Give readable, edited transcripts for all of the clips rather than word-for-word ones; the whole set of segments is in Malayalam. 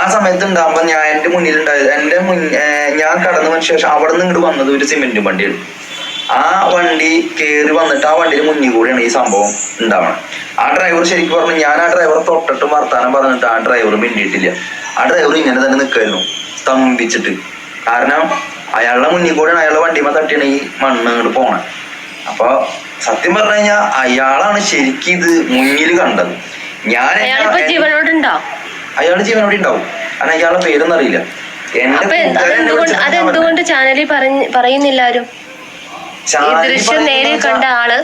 ആ സമയത്ത് ഉണ്ടാകുമ്പോൾ ഞാൻ എൻ്റെ മുന്നിലുണ്ടായത് ഞാൻ കടന്നു വന്ന ശേഷം അവിടെ നിന്ന് ഇങ്ങോട്ട് വന്നത് ഒരു സിമെന്റ് വണ്ടിയാണ്. ആ വണ്ടി കയറി വന്നിട്ട് ആ വണ്ടിയുടെ മുന്നിൽ കൂടിയാണ് ഈ സംഭവം ഉണ്ടാവണം. ആ ഡ്രൈവർ ശരിക്കും പറഞ്ഞു, ഞാൻ ആ ഡ്രൈവറെ തൊട്ടിട്ട് വർത്താനം പറഞ്ഞിട്ട് ആ ഡ്രൈവർ മിണ്ടിയിട്ടില്ല. ആ ഡ്രൈവർ ഇങ്ങനെ തന്നെ നിൽക്കായിരുന്നു സ്തംഭിച്ചിട്ട്. കാരണം അയാളുടെ മുന്നിൽ കൂടെയാണ് അയാളുടെ വണ്ടിമ തട്ടിയാണ് ഈ മണ്ണ് ഇങ്ങോട്ട് പോണത്. അപ്പൊ സത്യം പറഞ്ഞു കഴിഞ്ഞാൽ അയാളാണ് ശരിക്കും ഇത് മുന്നിൽ കണ്ടത്. അയാള് ജീവനോടെ ഉണ്ടാവും. കാരണം അയാളുടെ പേരൊന്നും അറിയില്ല. അതെന്തുകൊണ്ട് ചാനലിൽ പറയുന്നില്ല ആരും? കണ്ട ആള്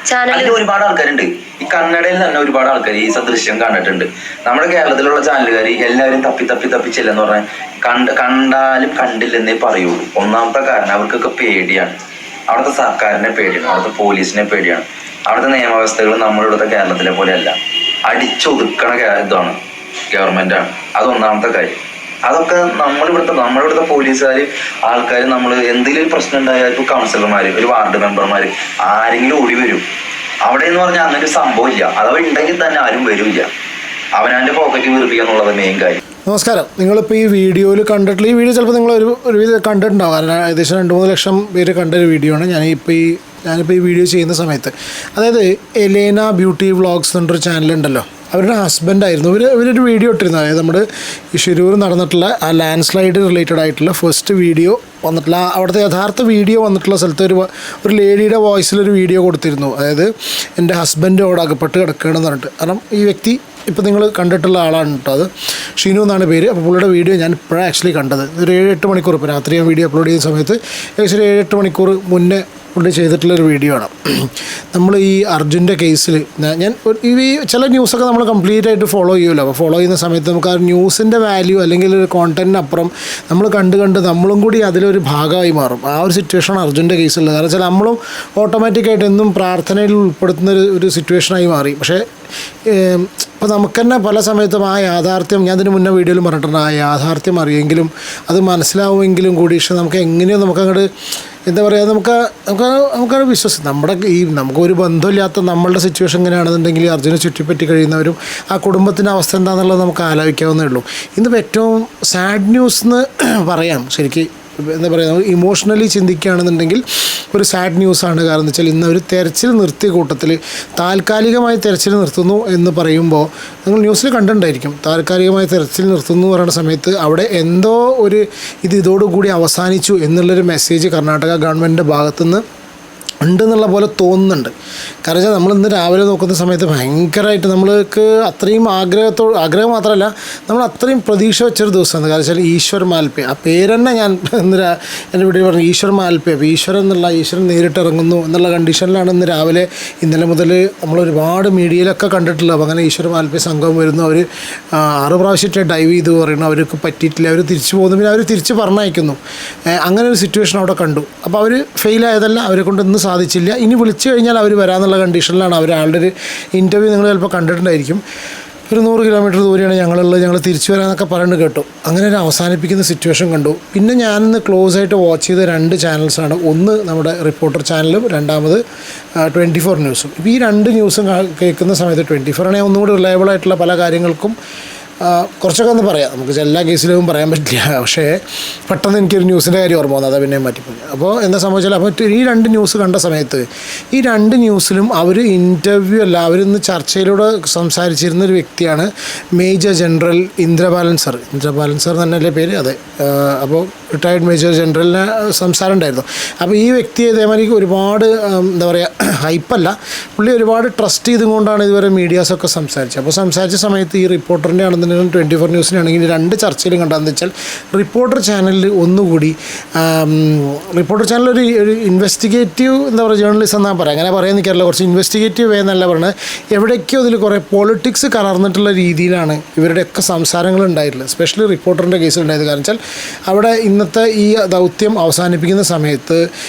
ചാനലിൽ ഒരുപാട് ആൾക്കാരുണ്ട്. ഈ കന്നഡയിൽ തന്നെ ഒരുപാട് ആൾക്കാർ ഈ സദൃശ്യം കണ്ടിട്ടുണ്ട്. നമ്മുടെ കേരളത്തിലുള്ള ചാനലുകാർ എല്ലാവരും തപ്പി ചെല്ലെന്ന് പറഞ്ഞാൽ കണ്ടാലും കണ്ടില്ലെന്നേ പറയുള്ളൂ. ഒന്നാമത്തെ കാരണം അവർക്കൊക്കെ പേടിയാണ്. അവിടുത്തെ സർക്കാരിനെ പേടിയാണ്, അവിടുത്തെ പോലീസിനെ പേടിയാണ്. അവിടുത്തെ നിയമവ്യവസ്ഥകൾ നമ്മളിവിടുത്തെ കേരളത്തിലെ പോലെയല്ല. അടിച്ചൊതുക്കണ ഇതാണ്, ഗവൺമെന്റാണ്. അതൊന്നാമത്തെ കാര്യം. അതൊക്കെ നമ്മളിവിടുത്തെ പോലീസുകാർ ആൾക്കാർ നമ്മൾ എന്തെങ്കിലും പ്രശ്നം ഉണ്ടായാൽ ഇപ്പോൾ കൗൺസിലർമാർ, ഒരു വാർഡ് മെമ്പർമാർ ആരെങ്കിലും ഓടി വരും. അവിടെ എന്ന് പറഞ്ഞാൽ അങ്ങനെ ഒരു സംഭവം ഇല്ല. അഥവാ ഉണ്ടെങ്കിൽ തന്നെ ആരും വരില്ല. അവനവൻ്റെ പോക്കറ്റ് വീർപ്പിക്കുക എന്നുള്ളത് മെയിൻ കാര്യം. നമസ്കാരം. നിങ്ങളിപ്പോൾ ഈ വീഡിയോയിൽ കണ്ടിട്ടുള്ള ഈ വീഡിയോ ചിലപ്പോൾ നിങ്ങൾ ഒരുവിധം കണ്ടിട്ടുണ്ടാവും. കാരണം ഏകദേശം 2-3 ലക്ഷം പേര് കണ്ടൊരു വീഡിയോ ആണ്. ഞാനിപ്പോൾ ഈ വീഡിയോ ചെയ്യുന്ന സമയത്ത്, അതായത് എലേന ബ്യൂട്ടി വ്ളോഗ്സ് എന്നൊരു ചാനലുണ്ടല്ലോ, അവരുടെ ഹസ്ബൻഡായിരുന്നു ഇവരൊരു വീഡിയോ ഇട്ടിരുന്നത്. അതായത് നമ്മുടെ ഈ ശിരൂർ നടന്നിട്ടുള്ള ആ ലാൻഡ് സ്ലൈഡ് റിലേറ്റഡ് ആയിട്ടുള്ള ഫസ്റ്റ് വീഡിയോ വന്നിട്ടുള്ള അവിടുത്തെ യഥാർത്ഥ വീഡിയോ വന്നിട്ടുള്ള സ്ഥലത്ത് ഒരു ലേഡിയുടെ വോയിസിലൊരു വീഡിയോ കൊടുത്തിരുന്നു. അതായത് എൻ്റെ ഹസ്ബൻഡോട് അകപ്പെട്ട് കിടക്കുകയാണെന്ന് പറഞ്ഞിട്ട്. കാരണം ഈ വ്യക്തി ഇപ്പോൾ നിങ്ങൾ കണ്ടിട്ടുള്ള ആളാണ് കേട്ടോ, അത് ഷിനു എന്നാണ് പേര്. അപ്പോൾ പുള്ളിയുടെ വീഡിയോ ഞാൻ ഇപ്പോഴാണ് ആക്ച്വലി കണ്ടത്. ഒരു 7-8 മണിക്കൂർ, ഇപ്പോൾ രാത്രി ഞാൻ വീഡിയോ അപ്ലോഡ് ചെയ്യുന്ന സമയത്ത് ഏകദേശം 7-8 മണിക്കൂർ മുന്നേ പുള്ളി ചെയ്തിട്ടുള്ളൊരു വീഡിയോ ആണ്. നമ്മൾ ഈ അർജുൻ്റെ കേസിൽ ഞാൻ ഈ ചില ന്യൂസൊക്കെ നമ്മൾ കംപ്ലീറ്റ് ആയിട്ട് ഫോളോ ചെയ്യുമല്ലോ. അപ്പോൾ ഫോളോ ചെയ്യുന്ന സമയത്ത് നമുക്ക് ആ ന്യൂസിൻ്റെ വാല്യൂ അല്ലെങ്കിൽ ഒരു കോണ്ടൻറ്റിനപ്പുറം നമ്മൾ കണ്ട് നമ്മളും കൂടി അതിലൊരു ഭാഗമായി മാറും. ആ ഒരു സിറ്റുവേഷനാണ് അർജുൻ്റെ കേസിലുള്ളത്. കാരണം വെച്ചാൽ നമ്മളും ഓട്ടോമാറ്റിക്കായിട്ട് എന്നും പ്രാർത്ഥനയിൽ ഉൾപ്പെടുത്തുന്ന ഒരു സിറ്റുവേഷനായി മാറി. പക്ഷേ ഇപ്പോൾ നമുക്ക് തന്നെ പല സമയത്തും ആ യാഥാർത്ഥ്യം, ഞാൻ ഇതിന് മുന്നേ വീഡിയോയിൽ പറഞ്ഞിട്ടുണ്ട്, ആ യാഥാർത്ഥ്യം അറിയെങ്കിലും അത് മനസ്സിലാവുമെങ്കിലും കൂടി പക്ഷേ നമുക്ക് എങ്ങനെയോ നമുക്കങ്ങോട്ട് എന്താ പറയുക, നമുക്കത് വിശ്വസിക്കും. നമുക്കൊരു ബന്ധമില്ലാത്ത നമ്മളുടെ സിറ്റുവേഷൻ എങ്ങനെയാണെന്നുണ്ടെങ്കിൽ അർജുനെ ചുറ്റിപ്പറ്റി കഴിയുന്നവരും ആ കുടുംബത്തിൻ്റെ അവസ്ഥ എന്താണെന്നുള്ളത് നമുക്ക് ആലോചിക്കാവുന്നേ ഉള്ളൂ. ഇന്നിപ്പോൾ ഏറ്റവും സാഡ് ന്യൂസ് എന്ന് പറയാം. ശരിക്കും എന്താ പറയുക, നമ്മൾ ഇമോഷണലി ചിന്തിക്കുകയാണെന്നുണ്ടെങ്കിൽ ഒരു സാഡ് ന്യൂസാണ്. കാരണം എന്ന് വെച്ചാൽ ഇന്ന് ഒരു തെരച്ചിൽ നിർത്തിയ കൂട്ടത്തിൽ താൽക്കാലികമായി തെരച്ചിൽ നിർത്തുന്നു എന്ന് പറയുമ്പോൾ നിങ്ങൾ ന്യൂസിൽ കണ്ടിട്ടുണ്ടായിരിക്കും. താൽക്കാലികമായി തെരച്ചിൽ നിർത്തുന്നു എന്ന് പറയുന്ന സമയത്ത് അവിടെ എന്തോ ഒരു ഇതോടുകൂടി അവസാനിച്ചു എന്നുള്ളൊരു മെസ്സേജ് കർണാടക ഗവൺമെൻറ്റിൻ്റെ ഭാഗത്തുനിന്ന് ഉണ്ടെന്നുള്ള പോലെ തോന്നുന്നുണ്ട്. കാരണം വെച്ചാൽ നമ്മളിന്ന് രാവിലെ നോക്കുന്ന സമയത്ത് ഭയങ്കരമായിട്ട് നമ്മൾക്ക് അത്രയും ആഗ്രഹം മാത്രമല്ല, നമ്മൾ അത്രയും പ്രതീക്ഷ വെച്ചൊരു ദിവസമാണ്. കാരണം വെച്ചാൽ ഈശ്വർ മാൽപ്പെ, ആ പേര് തന്നെ ഞാൻ എൻ്റെ വീഡിയോ പറഞ്ഞു, ഈശ്വർ മാൽപ്പെ. അപ്പോൾ ഈശ്വരൻ നേരിട്ട് ഇറങ്ങുന്നു എന്നുള്ള കണ്ടീഷനിലാണ് ഇന്നലെ മുതൽ നമ്മളൊരുപാട് മീഡിയയിലൊക്കെ കണ്ടിട്ടുള്ളത്. അപ്പോൾ അങ്ങനെ ഈശ്വർ മാൽപ്പെ സംഘം വരുന്നു, അവർ 6 പ്രാവശ്യത്തെ ഡൈവ് ചെയ്ത് പറയുന്നു, അവർക്ക് പറ്റിയിട്ടില്ല, അവർ തിരിച്ചു പോകുന്നു, പിന്നെ അവർ തിരിച്ച് പറഞ്ഞയക്കുന്നു. അങ്ങനെ ഒരു സിറ്റുവേഷൻ അവിടെ കണ്ടു. അപ്പോൾ അവർ ഫെയിലായതല്ല, അവരെ കൊണ്ട് ഇന്ന് സാധിച്ചില്ല, ഇനി വിളിച്ചു കഴിഞ്ഞാൽ അവർ വരാമെന്നുള്ള കണ്ടീഷനിലാണ്. ആളുടെ ഒരു ഇൻ്റർവ്യൂ നിങ്ങൾ ചിലപ്പോൾ കണ്ടിട്ടുണ്ടായിരിക്കും. ഒരു 100 കിലോമീറ്റർ ദൂരെയാണ് ഞങ്ങൾ തിരിച്ചു വരാമെന്നൊക്കെ പറയുന്നത് കേട്ടു. അങ്ങനെ ഒരു അവസാനിപ്പിക്കുന്ന സിറ്റുവേഷൻ കണ്ടു. പിന്നെ ഞാനിന്ന് ക്ലോസ് ആയിട്ട് വാച്ച് ചെയ്ത 2 ചാനൽസാണ്. ഒന്ന് നമ്മുടെ റിപ്പോർട്ടർ ചാനലും, രണ്ടാമത് 24 ന്യൂസും. ഇപ്പോൾ ഈ 2 ന്യൂസും കേൾക്കുന്ന സമയത്ത് 24 ആണെങ്കിൽ ഒന്നുകൂടി റിലയബിൾ ആയിട്ടുള്ള പല കാര്യങ്ങൾക്കും കുറച്ചൊക്കെ ഒന്ന് പറയാം. നമുക്ക് എല്ലാ കേസിലും പറയാൻ പറ്റില്ല. പക്ഷേ പെട്ടെന്ന് എനിക്കൊരു ന്യൂസിൻ്റെ കാര്യം ഓർമ്മ വന്നത്, അത് പിന്നെയും മാറ്റിപ്പോയി. അപ്പോൾ എന്താ സംഭവിച്ചാൽ, അപ്പോൾ ഈ 2 ന്യൂസ് കണ്ട സമയത്ത് ഈ 2 ന്യൂസിലും അവർ ഇൻ്റർവ്യൂ അല്ല, അവരിന്ന് ചർച്ചയിലൂടെ സംസാരിച്ചിരുന്നൊരു വ്യക്തിയാണ് മേജർ ജനറൽ ഇന്ദ്രപാലൻ സർ തന്നെയല്ലേ പേര്? അതെ. അപ്പോൾ റിട്ടയർഡ് മേജർ ജനറലിന് സംസാരം ഉണ്ടായിരുന്നു. അപ്പോൾ ഈ വ്യക്തി ഇതേമാതിരി ഒരുപാട് എന്താ പറയുക, ഹൈപ്പല്ല, പുള്ളി ഒരുപാട് ട്രസ്റ്റ് ചെയ്തുകൊണ്ടാണ് ഇതുവരെ മീഡിയാസൊക്കെ സംസാരിച്ചത്. അപ്പോൾ സംസാരിച്ച സമയത്ത് ഈ റിപ്പോർട്ടറിൻ്റെ ആണെന്നുണ്ടെങ്കിലും 24 ന്യൂസിനാണെങ്കിൽ 2 ചർച്ചയിലും കണ്ടതെന്ന് വെച്ചാൽ റിപ്പോർട്ടർ ചാനലിൽ ഒന്നുകൂടി റിപ്പോർട്ടർ ചാനൽ ഒരു ഇൻവെസ്റ്റിഗേറ്റീവ് എന്താ പറയുക, ജേർണലിസം എന്നാണ് പറയുക. അങ്ങനെ പറയാൻ നിൽക്കാറില്ല, കുറച്ച് ഇൻവെസ്റ്റിഗേറ്റീവ് വേ എന്നല്ല പറയുന്നത്. എവിടേക്കോ അതിൽ കുറേ പൊളിറ്റിക്സ് കലർന്നിട്ടുള്ള രീതിയിലാണ് ഇവരുടെയൊക്കെ സംസാരങ്ങൾ ഉണ്ടായിട്ടുള്ളത്. സ്പെഷ്യലി റിപ്പോർട്ടറിൻ്റെ കേസിലുണ്ടായത്. കാരണം വെച്ചാൽ അവിടെ ഇന്നത്തെ ഈ ദൗത്യം അവസാനിപ്പിക്കുന്ന സമയത്ത്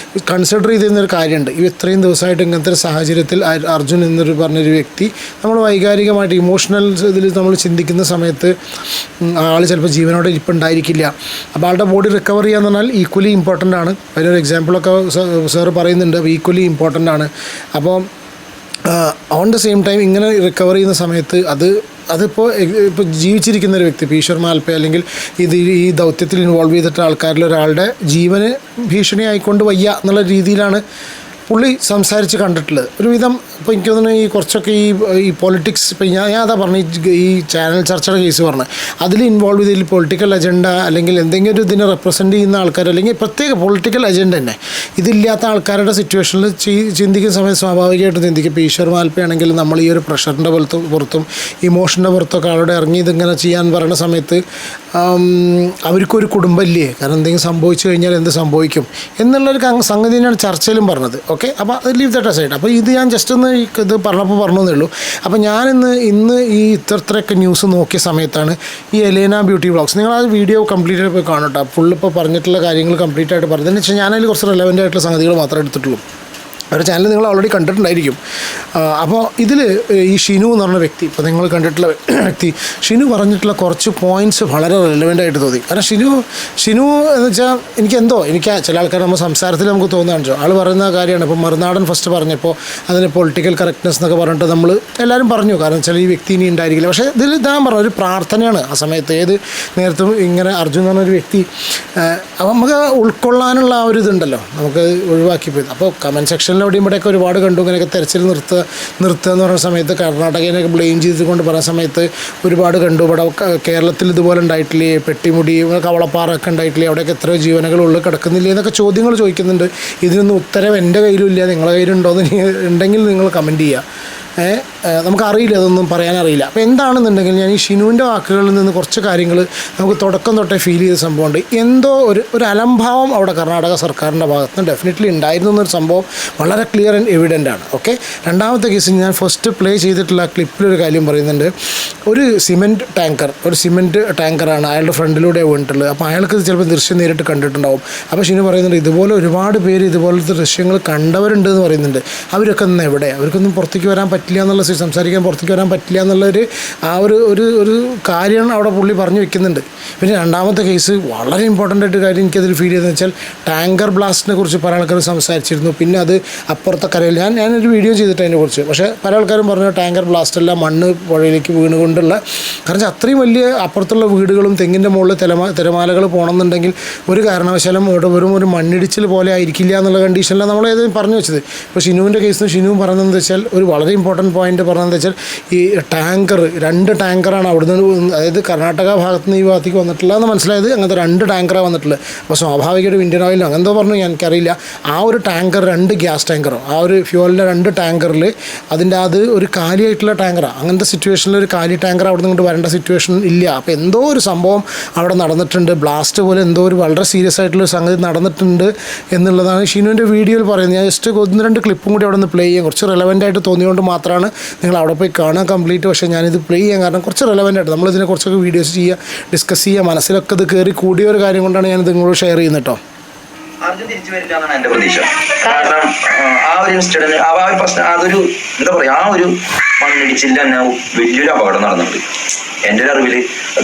കൺസിഡർ ചെയ്തിരുന്നൊരു കാര്യമുണ്ട്. ഇത്രയും ദിവസമായിട്ട് ഇങ്ങനത്തെ ഒരു സാഹചര്യത്തിൽ അർജുൻ എന്നൊരു പറഞ്ഞൊരു വ്യക്തി നമ്മൾ വൈകാരികമായിട്ട് ഇമോഷണൽ ഇതിൽ നമ്മൾ ചിന്തിക്കുന്ന സമയത്ത് ആൾ ചിലപ്പോൾ ജീവനോടെ ഇരിപ്പുണ്ടായിരിക്കില്ല. അപ്പോൾ ആളുടെ ബോഡി റിക്കവർ ചെയ്യാന്ന് പറഞ്ഞാൽ ഈക്വലി ഇമ്പോർട്ടൻ്റ് ആണ്. അതിനൊരു എക്സാമ്പിളൊക്കെ സാർ പറയുന്നുണ്ട്. ഈക്വലി ഇമ്പോർട്ടൻ്റ് ആണ്. അപ്പോൾ ഓൺ ദ സെയിം ടൈം ഇങ്ങനെ റിക്കവർ ചെയ്യുന്ന സമയത്ത് അത് അതിപ്പോൾ ഇപ്പോൾ ജീവിച്ചിരിക്കുന്ന ഒരു വ്യക്തി ഈശ്വർ മാൽപ്പെ അല്ലെങ്കിൽ ഈ ദൗത്യത്തിൽ ഇൻവോൾവ് ചെയ്തിട്ട് ആൾക്കാരിൽ ഒരാളുടെ ജീവന് ഭീഷണിയായിക്കൊണ്ട് വയ്യ എന്നുള്ള രീതിയിലാണ് പുള്ളി സംസാരിച്ച് കണ്ടിട്ടുള്ളത്. ഒരുവിധം ഇപ്പോൾ എനിക്ക് തോന്നുന്നു ഈ കുറച്ചൊക്കെ ഈ പൊളിറ്റിക്സ് ഇപ്പോൾ ഞാൻ അതാ പറഞ്ഞു ഈ ചാനൽ ചർച്ചയുടെ കേസ് പറഞ്ഞു അതിൽ ഇൻവോൾവ് ചെയ്തതിൽ പൊളിറ്റിക്കൽ അജണ്ട അല്ലെങ്കിൽ എന്തെങ്കിലും ഒരു ഇതിനെ റെപ്രസെൻറ്റ് ചെയ്യുന്ന ആൾക്കാർ അല്ലെങ്കിൽ പ്രത്യേക പൊളിറ്റിക്കൽ അജണ്ട തന്നെ ഇതില്ലാത്ത ആൾക്കാരുടെ സിറ്റുവേഷനിൽ ചിന്തിക്കുന്ന സമയത്ത് സ്വാഭാവികമായിട്ടും ചിന്തിക്കും. ഇപ്പോൾ ഈശ്വർ മാൽപ്പെ ആണെങ്കിൽ നമ്മൾ ഈ ഒരു പ്രഷറിൻ്റെ പുറത്തും ഇമോഷൻ്റെ പുറത്തൊക്കെ ആളോട് ഇറങ്ങി ഇതിങ്ങനെ ചെയ്യാൻ പറയുന്ന സമയത്ത് അവർക്കൊരു കുടുംബമില്ലേ, കാരണം എന്തെങ്കിലും സംഭവിച്ചു കഴിഞ്ഞാൽ എന്ത് സംഭവിക്കും എന്നുള്ളൊരു സംഗതി തന്നെയാണ് ചർച്ചയിലും പറഞ്ഞത്. ഓക്കെ, അപ്പോൾ അത് ലീവ് ദാറ്റ് അസൈഡ്. അപ്പോൾ ഇത് ഞാൻ ജസ്റ്റ് ഒന്ന് ഇത് പറഞ്ഞതേ ഉള്ളൂ. അപ്പോൾ ഇന്ന് ഈ ഇത്രയൊക്കെ ന്യൂസ് നോക്കിയ സമയത്താണ് ഈ എലേന ബ്യൂട്ടി വ്ളോഗ്സ്, നിങ്ങൾ ആ വീഡിയോ കംപ്ലീറ്റ് ആയിട്ട് പോയി കാണട്ടോ. ഫുൾ ഇപ്പോൾ പറഞ്ഞിട്ടുള്ള കാര്യങ്ങൾ കംപ്ലീറ്റ് ആയിട്ട് പറഞ്ഞതെന്ന് വെച്ചാൽ ഞാനതിൽ കുറച്ച് റെലവൻ്റ് ആയിട്ടുള്ള സംഗതികൾ മാത്രമേ എടുത്തിട്ടുള്ളൂ. അവരുടെ ചാനൽ നിങ്ങൾ ഓൾറെഡി കണ്ടിട്ടുണ്ടായിരിക്കും. അപ്പോൾ ഇതിൽ ഈ ഷിനു എന്ന് പറഞ്ഞ വ്യക്തി, ഇപ്പോൾ നിങ്ങൾ കണ്ടിട്ടുള്ള വ്യക്തി ഷിനു പറഞ്ഞിട്ടുള്ള കുറച്ച് പോയിൻറ്റ്സ് വളരെ റെലവൻ്റ് ആയിട്ട് തോന്നി. കാരണം ഷിനു എന്ന് വെച്ചാൽ എനിക്ക് ചില ആൾക്കാർ നമ്മൾ സംസാരത്തിൽ നമുക്ക് തോന്നുകയാണെന്നോ ആൾ പറയുന്ന കാര്യമാണ്. ഇപ്പോൾ മറുനാടൻ ഫസ്റ്റ് പറഞ്ഞപ്പോൾ അതിന് പൊളിറ്റിക്കൽ കറക്റ്റ്നെസ് എന്നൊക്കെ പറഞ്ഞിട്ട് നമ്മൾ എല്ലാവരും പറഞ്ഞു, കാരണം ചില ഈ വ്യക്തി ഇനി ഉണ്ടായിരിക്കില്ല. പക്ഷേ ഇതിൽ ഞാൻ പറഞ്ഞു ഒരു പ്രാർത്ഥനയാണ് ആ സമയത്ത്. ഏത് നേരത്തും ഇങ്ങനെ അർജുൻ എന്ന് പറഞ്ഞൊരു വ്യക്തി അപ്പോൾ നമുക്ക് ഉൾക്കൊള്ളാനുള്ള ആ ഒരു ഇതുണ്ടല്ലോ, നമുക്ക് ഒഴിവാക്കി പോയി. അപ്പോൾ കമൻറ്റ് സെക്ഷനിൽ അവിടെയും ഇവിടെയൊക്കെ ഒരുപാട് കണ്ടു ഇങ്ങനെയൊക്കെ തെരച്ചിൽ നിർത്തുക എന്ന് പറയുന്ന സമയത്ത് കർണാടകേനെയൊക്കെ ബ്ലെയിം ചെയ്തുകൊണ്ട് പറയുന്ന സമയത്ത് ഒരുപാട് കണ്ടു. ഇവിടെ കേരളത്തിൽ ഇതുപോലെ ഉണ്ടായിട്ടില്ലേ, പെട്ടിമുടി കവളപ്പാറൊക്കെ ഉണ്ടായിട്ടില്ലേ, അവിടെയൊക്കെ എത്രയോ ജീവനുകൾ ഉള്ളിൽ കിടക്കുന്നില്ലേ എന്നൊക്കെ ചോദ്യങ്ങൾ ചോദിക്കുന്നുണ്ട്. ഇതിനൊന്നും ഉത്തരം എൻ്റെ കയ്യിലുമില്ല, നിങ്ങളുടെ കയ്യിലുണ്ടോയെന്ന് ഉണ്ടെങ്കിൽ നിങ്ങൾ കമൻറ്റ് ചെയ്യുക. നമുക്കറിയില്ല, അതൊന്നും പറയാനറിയില്ല. അപ്പോൾ എന്താണെന്നുണ്ടെങ്കിൽ ഞാൻ ഈ ഷിനുവിൻ്റെ വാക്കുകളിൽ നിന്ന് കുറച്ച് കാര്യങ്ങൾ നമുക്ക് തുടക്കം തൊട്ടേ ഫീൽ ചെയ്ത സംഭവമുണ്ട്. എന്തോ ഒരു അലംഭാവം അവിടെ കർണാടക സർക്കാരിൻ്റെ ഭാഗത്ത് നിന്ന് ഡെഫിനറ്റ്ലി ഉണ്ടായിരുന്നു എന്നൊരു സംഭവം വളരെ ക്ലിയർ ആൻഡ് എവിഡൻ്റ് ആണ്. ഓക്കെ, രണ്ടാമത്തെ കേസിൽ ഞാൻ ഫസ്റ്റ് പ്ലേ ചെയ്തിട്ടുള്ള ക്ലിപ്പിലൊരു കാര്യം പറയുന്നുണ്ട്. ഒരു സിമെൻറ്റ് ടാങ്കറാണ് അയാളുടെ ഫ്രണ്ടിലൂടെ വീണിട്ടുള്ളത്. അപ്പോൾ അയാൾക്ക് ചിലപ്പോൾ ദൃശ്യം നേരിട്ട് കണ്ടിട്ടുണ്ടാവും. അപ്പോൾ ഷിനു പറയുന്നുണ്ട് ഇതുപോലെ ഒരുപാട് പേര് ഇതുപോലത്തെ ദൃശ്യങ്ങൾ കണ്ടവരുണ്ട് എന്ന് പറയുന്നുണ്ട്. അവരൊക്കെ ഒന്ന് എവിടെ, അവർക്കൊന്നും പുറത്തേക്ക് വരാൻ പറ്റില്ല എന്നുള്ള, സംസാരിക്കാൻ പുറത്തേക്ക് വരാൻ പറ്റില്ല എന്നുള്ളൊരു ആ ഒരു കാര്യമാണ് അവിടെ പുള്ളി പറഞ്ഞു വെക്കുന്നുണ്ട്. പിന്നെ രണ്ടാമത്തെ കേസ് വളരെ ഇമ്പോർട്ടൻ്റ് ആയിട്ട് കാര്യം എനിക്കതിൽ ഫീൽ ചെയ്തതെന്ന് വെച്ചാൽ ടാങ്കർ ബ്ലാസ്റ്റിനെ കുറിച്ച് പല ആൾക്കാരും സംസാരിച്ചിരുന്നു. പിന്നെ അത് അപ്പുറത്തെ കരയിൽ ഞാനൊരു വീഡിയോ ചെയ്തിട്ട് അതിനെക്കുറിച്ച്, പക്ഷേ പല ആൾക്കാരും പറഞ്ഞു ടാങ്കർ ബ്ലാസ്റ്റ് അല്ല, മണ്ണ് പുഴയിലേക്ക് വീണുകൊണ്ടുള്ള, കാരണം അത്രയും വലിയ അപ്പുറത്തുള്ള വീടുകളും തെങ്ങിൻ്റെ മുകളിൽ തിരമാലകൾ പോകണമെന്നുണ്ടെങ്കിൽ ഒരു കാരണവശാലും ഇവിടെ വെറും ഒരു മണ്ണിടിച്ചിൽ പോലെ ആയിരിക്കില്ല എന്നുള്ള കണ്ടീഷനിലാണ് നമ്മൾ ഏതും പറഞ്ഞു വെച്ചത്. ഇപ്പോൾ ഷിനുവിൻ്റെ കേസിൽ ഷിനു പറഞ്ഞതെന്ന് വെച്ചാൽ ഒരു വളരെ ഇമ്പോർട്ടൻറ്റ് പോയിന്റ് പറഞ്ഞതെന്ന് വെച്ചാൽ ഈ രണ്ട് ടാങ്കറാണ് അവിടുന്ന്, അതായത് കർണാടക ഭാഗത്ത് നിന്ന് ഈ ഭാഗത്തേക്ക് വന്നിട്ടുള്ള എന്ന് മനസ്സിലായത്. അങ്ങനത്തെ 2 ടാങ്കറാണ് വന്നിട്ടുള്ളത്. അപ്പോൾ സ്വാഭാവികമായിട്ടും ഇന്ത്യൻ ഓയിലും അങ്ങനെന്തോ പറഞ്ഞു, എനിക്കറിയില്ല. ആ ഒരു ടാങ്കർ 2 ഗ്യാസ് ടാങ്കറോ ആ ഒരു ഫ്യൂവലിൻ്റെ 2 ടാങ്കറിൽ അതിൻ്റെ അത് ഒരു കാലിയായിട്ടുള്ള ടാങ്കറാണ്. അങ്ങനത്തെ സിറ്റുവേഷനിൽ ഒരു കാലി ടാങ്കർ അവിടെ നിന്ന് വരേണ്ട സിറ്റുവേഷൻ ഇല്ല. അപ്പോൾ എന്തോ ഒരു സംഭവം അവിടെ നടന്നിട്ടുണ്ട്, ബ്ലാസ്റ്റ് പോലെ എന്തോ ഒരു വളരെ സീരിയസ് ആയിട്ടുള്ളൊരു സംഗതി നടന്നിട്ടുണ്ട് എന്നുള്ളതാണ് ഷിനുവിൻ്റെ വീഡിയോയിൽ പറയുന്നത്. ഞാൻ ജസ്റ്റ് 1-2 ക്ലിപ്പും കൂടി അവിടെ നിന്ന് പ്ലേ ചെയ്യാം. കുറച്ച് റെലവൻ്റ് ആയിട്ട് തോന്നിയുകൊണ്ട് മാത്രമാണ് നിങ്ങൾ അവിടെ പോയി കാണാൻ കംപ്ലീറ്റ്. പക്ഷേ ഞാനിത് പ്ലേ ചെയ്യാൻ കാരണം കുറച്ച് റെലവൻ്റ് ആയിട്ട് നമ്മളിതിനെ കുറച്ചൊക്കെ വീഡിയോസ് ഡിസ്കസ് ചെയ്യുക, മനസ്സിലൊക്കെ ഇത് കയറി കൂടിയ ഒരു കാര്യം കൊണ്ടാണ് ഞാനിത് നിങ്ങളോട് ഷെയർ ചെയ്യുന്നത് കേട്ടോ. അർജുൻ തിരിച്ചു വരില്ല എന്നാണ് എന്റെ പ്രതീക്ഷ. കാരണം ആ ഒരു ഇൻസിഡന്റ്, ആ ഒരു പ്രശ്നം, അതൊരു എന്താ പറയാ, ആ ഒരു മണ്ണിടിച്ചിൽ തന്നെ വലിയൊരു അപകടം നടന്നിട്ടുണ്ട്. എൻ്റെ ഒരു അറിവില്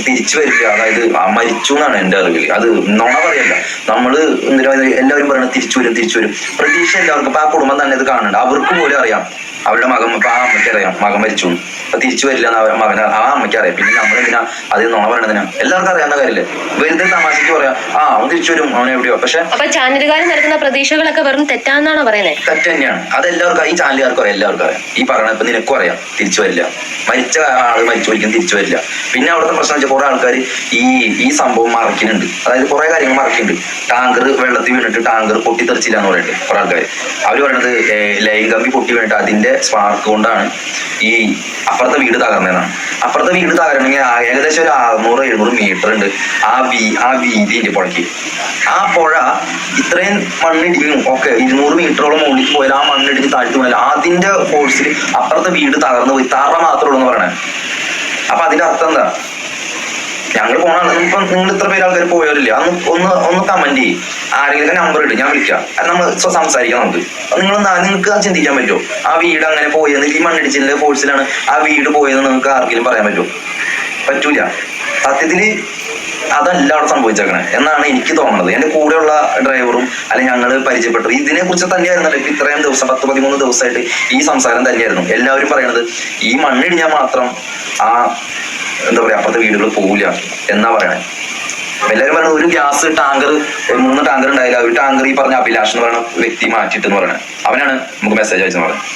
തിരിച്ചു വരില്ല, അതായത് മരിച്ചു എന്നാണ് എൻ്റെ അറിവില്. അത് നോണ പറയല്ല, നമ്മള് എന്തിനാ എല്ലാവരും പറയണത് തിരിച്ചു വരും. പ്രതീക്ഷ എല്ലാവർക്കും. ഇപ്പൊ ആ കുടുംബം തന്നെ ഇത് കാണുന്നുണ്ട്, അവർക്ക് പോലും അറിയാം അവരുടെ മകൻ, ഇപ്പൊ ആ അമ്മയ്ക്ക് അറിയാം മകൻ മരിച്ചു, അപ്പൊ തിരിച്ചു വരില്ല എന്ന് മകൻ ആ അമ്മയ്ക്ക് അറിയാം. പിന്നെ നമ്മളെന്തിനാ അത് നോണ പറയണതിനാ? എല്ലാവർക്കും അറിയാവുന്ന കാര്യമില്ലേ? വെറുതെ തമാശക്ക് പറയാം അവൻ തിരിച്ചു വരും, അവൻ എവിടെയോ. പക്ഷെ ചാനലുകാർ നടത്തുന്ന പ്രതീക്ഷകളൊക്കെ വെറും തെറ്റാന്നാണ് പറയുന്നത്. തെറ്റ് തന്നെയാണ്. അതെല്ലാവർക്കും, ഈ ചാനലുകാർക്കും അറിയാം, എല്ലാവർക്കും അറിയാം. ഈ പറയണ ഇപ്പൊ നിനക്കും അറിയാം തിരിച്ചു വരില്ല, മരിച്ച ആള് മരിച്ചു പോയിരിക്കും, തിരിച്ചു വരില്ല. പിന്നെ അവിടുത്തെ പ്രശ്നം വെച്ചാൽ കുറെ ആൾക്കാർ ഈ സംഭവം മറക്കുന്നുണ്ട്, അതായത് കുറെ കാര്യങ്ങൾ മറക്കുന്നുണ്ട്. ടാങ്കർ വെള്ളത്തിൽ വീണിട്ട് ടാങ്കർ പൊട്ടിത്തെറിച്ചില്ല എന്ന് പറയുന്നുണ്ട് കുറെ ആൾക്കാർ. അവർ പറയുന്നത് ലൈൻ കമ്പി പൊട്ടി വീണിട്ട് അതിന്റെ സ്പാർക്ക് കൊണ്ടാണ് ഈ അപ്പുറത്തെ വീട് തകർന്നതെന്നാണ്. അപ്പുറത്തെ വീട് തകരണമെങ്കിൽ ഏകദേശം ഒരു 600-700 മീറ്റർ ഉണ്ട് ആ വീതിന്റെ പുഴയ്ക്ക്. ആ പുഴ ഇത്രയും മണ്ണിടിഞ്ഞു ഒക്കെ 200 മീറ്ററോളം മുകളിലേക്ക് പോയാൽ ആ മണ്ണിടിഞ്ഞ് താഴ്ത്തു പോയാൽ അതിന്റെ ഫോഴ്സിൽ അപ്പുറത്തെ വീട് തകർന്നു പോയി. തറ മാത്രമേ ഉള്ളൂ എന്ന് പറയണേ. അപ്പൊ അതിന്റെ അർത്ഥം എന്താ? ഞങ്ങൾ പോണ ഇപ്പം നിങ്ങൾ ഇത്ര പേര് ആൾക്കാർ പോയവരില്ല, ഒന്ന് കമന്റ് ചെയ്യും, ആരെങ്കിലും നമ്പർ ഇട്ട് ഞാൻ വിളിക്കാം, നമ്മൾ സംസാരിക്കാം. നിങ്ങൾക്ക് അത് ചിന്തിക്കാൻ പറ്റുമോ? ആ വീട് അങ്ങനെ പോയെന്ന്, ഈ മണ്ണിടിച്ചിലിന്റെ ഫോഴ്സിലാണ് ആ വീട് പോയെന്ന് നിങ്ങൾക്ക് ആർക്കെങ്കിലും പറയാൻ പറ്റുമോ? പറ്റൂല. സത്യത്തില് അതല്ല അവിടെ സംഭവിച്ചേക്കണേ എന്നാണ് എനിക്ക് തോന്നുന്നത്. എൻ്റെ കൂടെയുള്ള ഡ്രൈവറും അല്ലെങ്കിൽ ഞങ്ങൾ പരിചയപ്പെട്ടു ഇതിനെ കുറിച്ച് തന്നെയായിരുന്നല്ലോ ഇപ്പൊ ഇത്രയും ദിവസം 10-13 ദിവസമായിട്ട് ഈ സംസാരം തന്നെയായിരുന്നു. എല്ലാവരും പറയണത് ഈ മണ്ണിടിഞ്ഞാൽ മാത്രം ആ എന്താ പറയാ അപ്പുറത്തെ വീടുകൾ പോവില്ല എന്നാ പറയണേ. എല്ലാവരും പറയുന്നത് ഒരു ഗ്യാസ് ടാങ്കർ 3 ടാങ്കർ ഉണ്ടായില്ല, ഒരു ടാങ്കർ ഈ പറഞ്ഞ അഭിലാഷ് എന്ന് പറയുന്ന വ്യക്തി മാറ്റിയിട്ടെന്ന് പറയണേ. അവനാണ് നമുക്ക് മെസ്സേജ് അയച്ചെന്ന് പറയുന്നത്.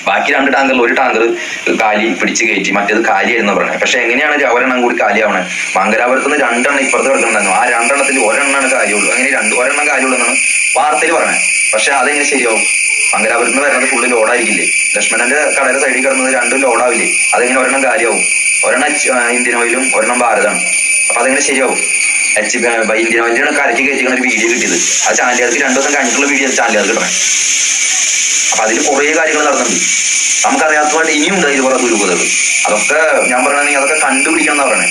ബാക്കി 2 ടാങ്കറിൽ ഒരു ടാങ്കർ കാലി പിടിച്ച് കയറ്റി, മറ്റേത് കാലിയായിരുന്നു പറയണേ. പക്ഷെ എങ്ങനെയാണ് ഒരെണ്ണം കൂടി കാലിയാവണേ? മംഗലാപുരത്ത് നിന്ന് 2 എണ്ണം ഇപ്പുറത്ത് കിടക്കുന്നുണ്ടായിരുന്നു. ആ 2 എണ്ണത്തിൽ ഒരെണ്ണമാണ് കാര്യമുള്ളൂ. അങ്ങനെ ഒരെണ്ണം കാര്യമുള്ളൂ എന്നാണ് വാർത്തയിൽ പറയണേ. പക്ഷെ അതെങ്ങനെ ശരിയാവും? മംഗലാപുരത്ത് നിന്ന് വരുന്നത് ഫുള്ള് ലോഡായിരിക്കില്ലേ? ലക്ഷ്മണന്റെ കടയുടെ സൈഡിൽ കിടന്നത് 2 ലോഡാവില്ലേ? അതെങ്ങനെ ഒരെണ്ണം കാര്യമാവും? ഒരെണ്ണം ഇന്ത്യൻ ഓയിലും ഒരെണ്ണം ഭാരതാണ്. അപ്പൊ അതെങ്ങനെ ശരിയാവും? ഇന്ത്യൻ ഓയിലാണ് കരയ്ക്ക് കയറ്റിക്കുന്ന ഒരു വീഡിയോ കിട്ടിയത്. അത് ചാനലുകാർക്ക് 2 ദിവസം കഴിഞ്ഞിട്ടുള്ള വീഡിയോ ചാനലുകാർക്ക് കിട്ടണേ. അപ്പൊ അതിൽ കുറേ കാര്യങ്ങൾ നടന്നിട്ടുണ്ട്. നമുക്കറിയാത്തതായിട്ട് ഇനിയും ഉണ്ട് ഇതുപോലെ ദുരൂഹതകൾ. അതൊക്കെ ഞാൻ പറയണെങ്കിൽ അതൊക്കെ കണ്ടുപിടിക്കണം എന്ന് പറയണേ.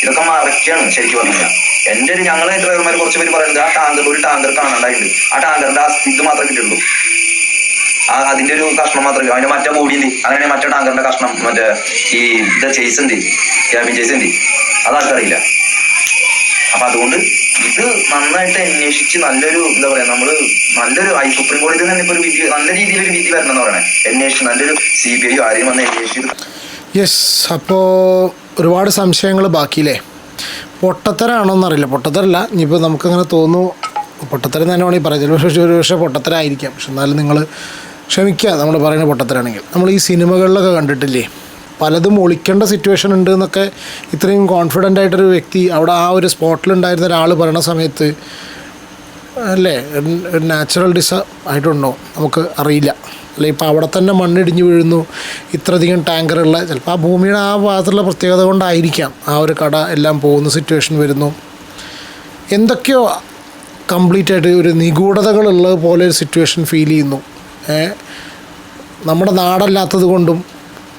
ഇതൊക്കെ മറയ്ക്കാണ് ശരിക്കും പറഞ്ഞാൽ. എൻ്റെ ഞങ്ങളെ ഡ്രൈവർമാർ കുറച്ച് പേര് പറയുന്നത് ആ ടാങ്കർ ഒരു ടാങ്കർ കാണാണ്ടായിട്ടുണ്ട്. ആ ടാങ്കറിന്റെ ആ ഇത് മാത്രമേ കിട്ടുള്ളൂ. അതിന്റെ ഒരു കഷ്ണം മാത്രമേ, അതിന്റെ മറ്റേ ബോഡിന്റെ അങ്ങനെ മറ്റേ ടാങ്കറിന്റെ കഷ്ണം മറ്റേ ഈ ചേസ് ഉണ്ട്, ക്യാബിൻ ചേസ് ഉണ്ട്, അതാർക്കറിയില്ല. അപ്പൊ അതുകൊണ്ട് ഇത് നന്നായിട്ട് അന്വേഷിച്ച് നല്ലൊരു എന്താ പറയാ നമ്മള് നല്ലൊരു സുപ്രീം കോടതിയിൽ തന്നെ ഇപ്പൊ ഒരു വിധി നല്ല രീതിയിലൊരു വിധി വരണം എന്ന് പറയണേ. അന്വേഷിച്ച് നല്ലൊരു CBI ആരെയും വന്ന് അന്വേഷിച്ച്. യെസ്, അപ്പോൾ ഒരുപാട് സംശയങ്ങൾ ബാക്കിയില്ലേ? പൊട്ടത്തരാണോന്നറിയില്ല. പൊട്ടത്തരല്ല, ഇനിയിപ്പോൾ നമുക്കങ്ങനെ തോന്നുന്നു പൊട്ടത്തരം തന്നെ വേണമെങ്കിൽ പറയാം. ചിലപ്പോൾ ഒരു പക്ഷേ പൊട്ടത്തരായിരിക്കാം. പക്ഷെ എന്നാലും നിങ്ങൾ ക്ഷമിക്കുക നമ്മൾ പറയുന്ന പൊട്ടത്തരാണെങ്കിൽ. നമ്മൾ ഈ സിനിമകളിലൊക്കെ കണ്ടിട്ടില്ലേ, പലതും ഒളിക്കേണ്ട സിറ്റുവേഷൻ ഉണ്ട് എന്നൊക്കെ ഇത്രയും കോൺഫിഡൻ്റ് ആയിട്ടൊരു വ്യക്തി അവിടെ ആ ഒരു സ്പോട്ടിലുണ്ടായിരുന്ന ഒരാൾ പറയണ സമയത്ത് അല്ലേ ഒരു നാച്ചുറൽ ആയിട്ടുണ്ടോ നമുക്ക് അറിയില്ല. അല്ലെ ഇപ്പോൾ അവിടെ തന്നെ മണ്ണിടിഞ്ഞ് വീഴുന്നു, ഇത്രയധികം ടാങ്കറുള്ള ചിലപ്പോൾ ആ ഭൂമിയുടെ ആ ഭാഗത്തുള്ള പ്രത്യേകത കൊണ്ടായിരിക്കാം ആ ഒരു കട എല്ലാം പോകുന്ന സിറ്റുവേഷൻ വരുന്നു. എന്തൊക്കെയോ കംപ്ലീറ്റ് ആയിട്ട് ഒരു നിഗൂഢതകളുള്ളത് പോലെ ഒരു സിറ്റുവേഷൻ ഫീൽ ചെയ്യുന്നു. നമ്മുടെ നാടല്ലാത്തത് കൊണ്ടും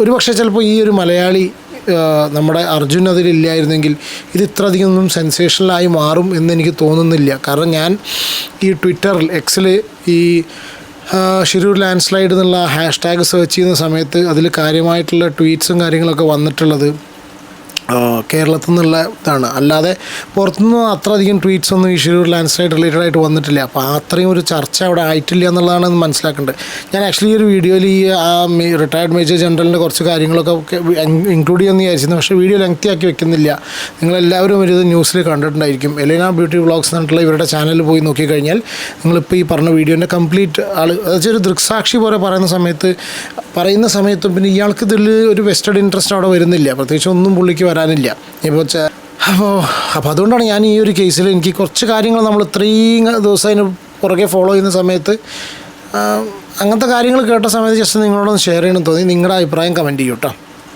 ഒരു പക്ഷേ ചിലപ്പോൾ ഈ ഒരു മലയാളി നമ്മുടെ അർജുൻ അതിലില്ലായിരുന്നെങ്കിൽ ഇത് ഇത്രയധികം ഒന്നും സെൻസേഷണലായി മാറും എന്നെനിക്ക് തോന്നുന്നില്ല. കാരണം ഞാൻ ഈ ട്വിറ്ററിൽ എക്സിൽ ഈ ഷിരൂർ ലാൻഡ് സ്ലൈഡ് എന്നുള്ള ഹാഷ്ടാഗ് സെർച്ച് ചെയ്യുന്ന സമയത്ത് അതിൽ കാര്യമായിട്ടുള്ള ട്വീറ്റ്സും കാര്യങ്ങളൊക്കെ വന്നിട്ടുള്ളത് കേരളത്തിൽ നിന്നുള്ള ഇതാണ്. അല്ലാതെ പുറത്തുനിന്ന് അത്രയധികം ട്വീറ്റ്സ് ഒന്നും ഈ ഷിരൂർ ലാൻഡ് സ്ലൈഡ് റിലേറ്റഡ് ആയിട്ട് വന്നിട്ടില്ല. അപ്പോൾ അത്രയും ഒരു ചർച്ച അവിടെ ആയിട്ടില്ല എന്നുള്ളതാണ് മനസ്സിലാക്കേണ്ടത്. ഞാൻ ആക്ച്വലി ഈ ഒരു വീഡിയോയിൽ ഈ റിട്ടയർഡ് മേജർ ജനറലിൻ്റെ കുറച്ച് കാര്യങ്ങളൊക്കെ ഇൻക്ലൂഡ് ചെയ്യുമെന്ന് വിചാരിച്ചിരുന്നു. പക്ഷേ വീഡിയോ ലെങ്തി ആക്കി വെക്കുന്നില്ല. നിങ്ങളെല്ലാവരും ഒരു ഇത് ന്യൂസിൽ കണ്ടിട്ടുണ്ടായിരിക്കും. എലേന ബ്യൂട്ടി വ്ളോഗ്സ് എന്നിട്ടുള്ള ഇവരുടെ ചാനലിൽ പോയി നോക്കിക്കഴിഞ്ഞാൽ നിങ്ങളിപ്പോൾ ഈ പറഞ്ഞ വീഡിയോൻ്റെ കംപ്ലീറ്റ് അതൊരു ദൃക്സാക്ഷി പോലെ പറയുന്ന സമയത്തും പിന്നെ ഇയാൾക്ക് ഇതിൽ ഒരു വെസ്റ്റഡ് ഇൻട്രസ്റ്റ് അവിടെ വരുന്നില്ല. പ്രത്യേകിച്ച് ഒന്നും പുള്ളിക്ക് വരാനില്ല. അപ്പോൾ അതുകൊണ്ടാണ് ഞാൻ ഈ ഒരു കേസിൽ എനിക്ക് കുറച്ച് കാര്യങ്ങൾ നമ്മൾ ഇത്രയും ദിവസം അതിന് പുറകെ ഫോളോ ചെയ്യുന്ന സമയത്ത് അങ്ങനത്തെ കാര്യങ്ങൾ കേട്ട സമയത്ത് ജസ്റ്റ് നിങ്ങളോടൊന്ന് ഷെയർ ചെയ്യണമെന്ന് തോന്നി. നിങ്ങളുടെ അഭിപ്രായം കമൻറ്റ് ചെയ്യൂ കേട്ടോ.